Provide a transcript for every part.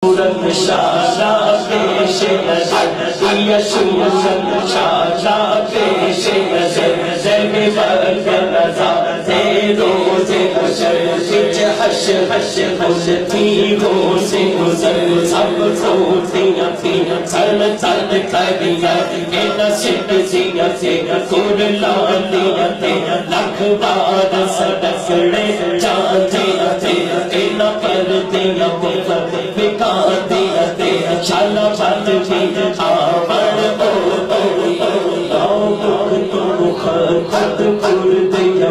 شالا پیش نظر یسوع شالا پیش نظر زلم برگ نظر روز حشر بچ حشر کھلتی ہو سے گزر سب کھوتیاں تھن تھن کریاں کہ نصیب سیاں سے قرلاندیاں لکھ بار صدقڑے چاندیاں تینا پردیاں بکاندیاں چالا بند بھی آور خط پردیاں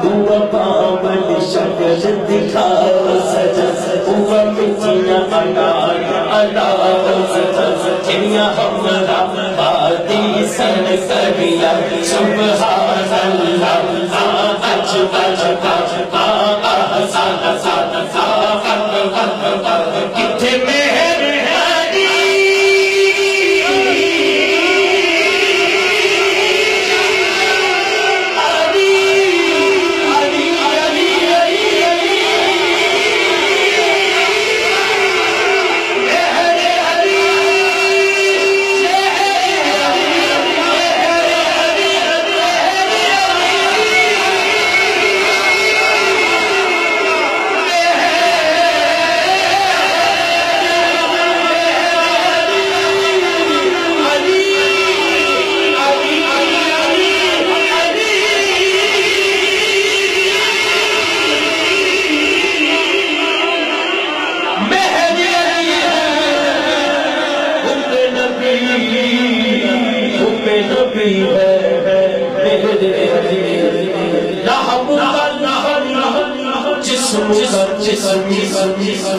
ہوا پاون شکل دکھا سجا ہوا مچیاں ادا چڑیاں ہمارا بادی سن کریا سبحان اللہ اج بجتا سادہ سادہ کتھے مہر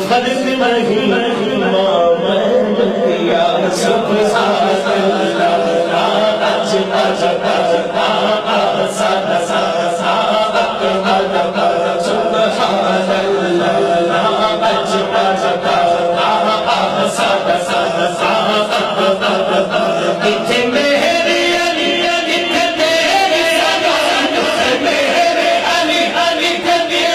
فرق نہیں مامن کیا سبحان اللہ اج بجتا سادہ سادہ سبحان اللہ اج بجتا سادہ سادہ کتھے میرے علی کتھے میرے علی علی کتھے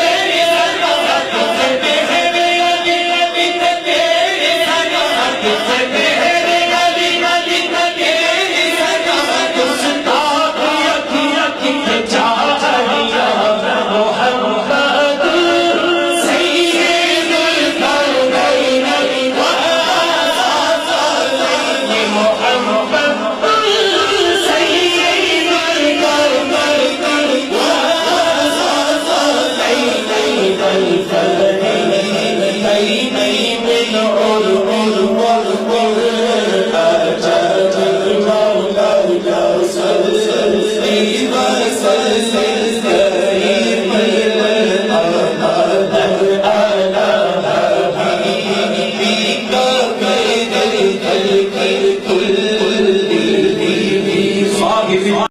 Say